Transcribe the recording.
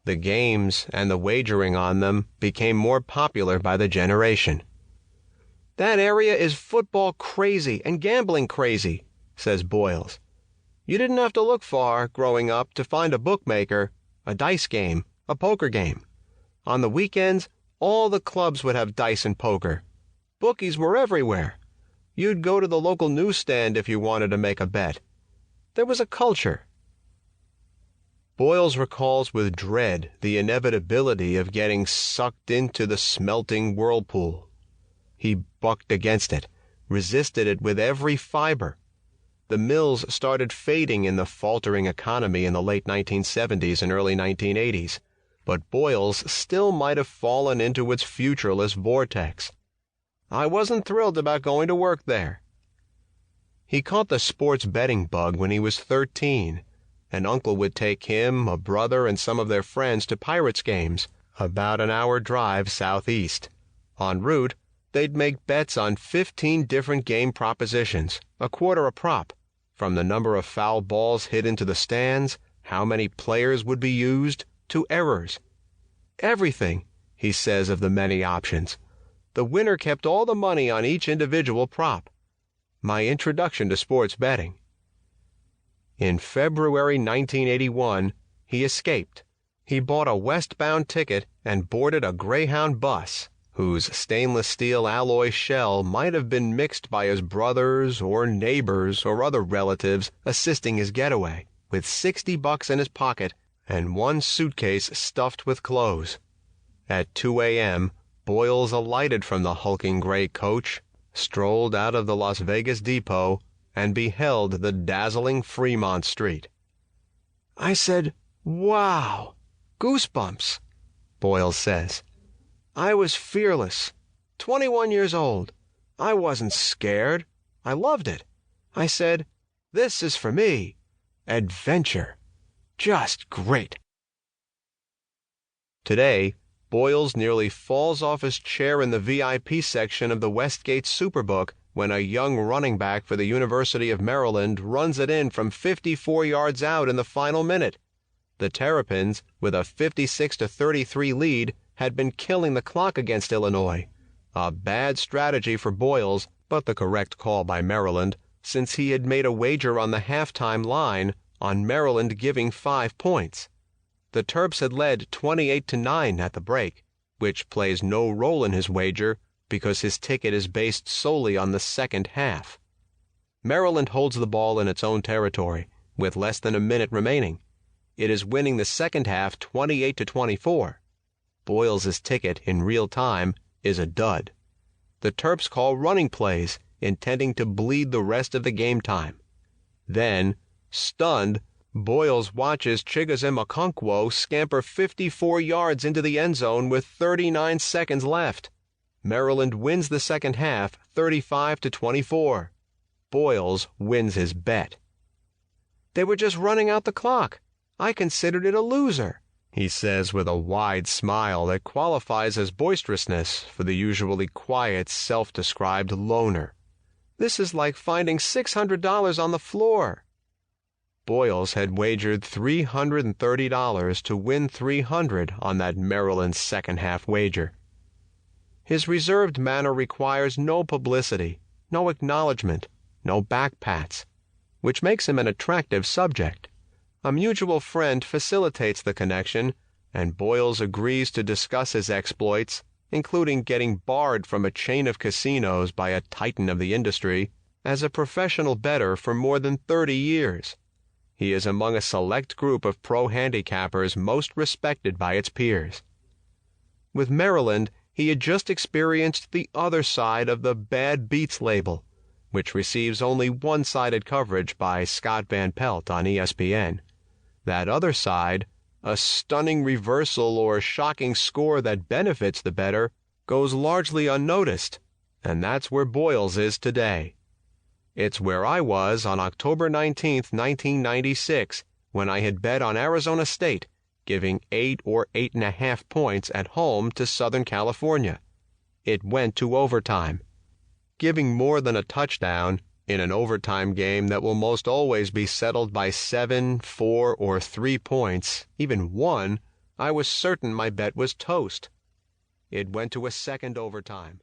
The games and the wagering on them became more popular by the generation. "That area is football crazy and gambling crazy," says Boyles. "You didn't have to look far, growing up, to find a bookmaker, a dice game, a poker game. On the weekends, all the clubs would have dice and poker. Bookies were everywhere. You'd go to the local newsstand if you wanted to make a bet. There was a culture." Boyles recalls with dread the inevitability of getting sucked into the smelting whirlpool. He bucked against it, resisted it with every fiber. The mills started fading in the faltering economy in the late 1970s and early 1980s, but Boyles still might have fallen into its futureless vortex. "I wasn't thrilled about going to work there." He caught the sports betting bug when he was 13. An uncle would take him, a brother, and some of their friends to Pirates games, about an hour drive southeast. En route, they'd make bets on 15 different game propositions, a quarter a prop, from the number of foul balls hit into the stands, how many players would be used, to errors. "Everything," he says of the many options. "The winner kept all the money on each individual prop." My introduction to sports betting. In February 1981, he escaped. He bought a westbound ticket and boarded a Greyhound bus, whose stainless steel alloy shell might have been mixed by his brothers or neighbors or other relatives assisting his getaway, with $60 in his pocket and one suitcase stuffed with clothes. At 2 a.m., Boyles alighted from the hulking gray coach, strolled out of the Las Vegas depot, and beheld the dazzling Fremont Street. "I said, 'Wow! Goosebumps,'" Boyles says. "I was fearless. 21 years old. I wasn't scared. I loved it. I said, 'This is for me. Adventure. Just great.'" Today, Boyles nearly falls off his chair in the VIP section of the Westgate Superbook when a young running back for the University of Maryland runs it in from 54 yards out in the final minute. The Terrapins, with a 56-33 lead, had been killing the clock against Illinois. A bad strategy for Boyles, but the correct call by Maryland, since he had made a wager on the halftime line on Maryland giving 5 points. The Terps had led 28-9 at the break, which plays no role in his wager because his ticket is based solely on the second half. Maryland holds the ball in its own territory, with less than a minute remaining. It is winning the second half 28-24. Boyles' ticket in real time is a dud. The Terps call running plays, intending to bleed the rest of the game time. Then, stunned, Boyles watches Chigoziem Okonkwo scamper 54 yards into the end zone with 39 seconds left. Maryland wins the second half 35-24. Boyles wins his bet. "They were just running out the clock. I considered it a loser," he says with a wide smile that qualifies as boisterousness for the usually quiet, self-described loner. "This is like finding $600 on the floor." Boyles had wagered $330 to win $300 on that Maryland second-half wager. His reserved manner requires no publicity, no acknowledgment, no backpats, which makes him an attractive subject. A mutual friend facilitates the connection, and Boyles agrees to discuss his exploits, including getting barred from a chain of casinos by a titan of the industry, as a professional bettor for more than 30 years. He is among a select group of pro-handicappers most respected by its peers. With Maryland, he had just experienced the other side of the bad beats label, which receives only one-sided coverage by Scott Van Pelt on ESPN. That other side, a stunning reversal or shocking score that benefits the bettor, goes largely unnoticed, and that's where Boyles is today. It's where I was on October 19, 1996, when I had bet on Arizona State, giving 8 or 8.5 points at home to Southern California. It went to overtime. Giving more than a touchdown in an overtime game that will most always be settled by 7, 4, or 3 points, even 1, I was certain my bet was toast. It went to a second overtime.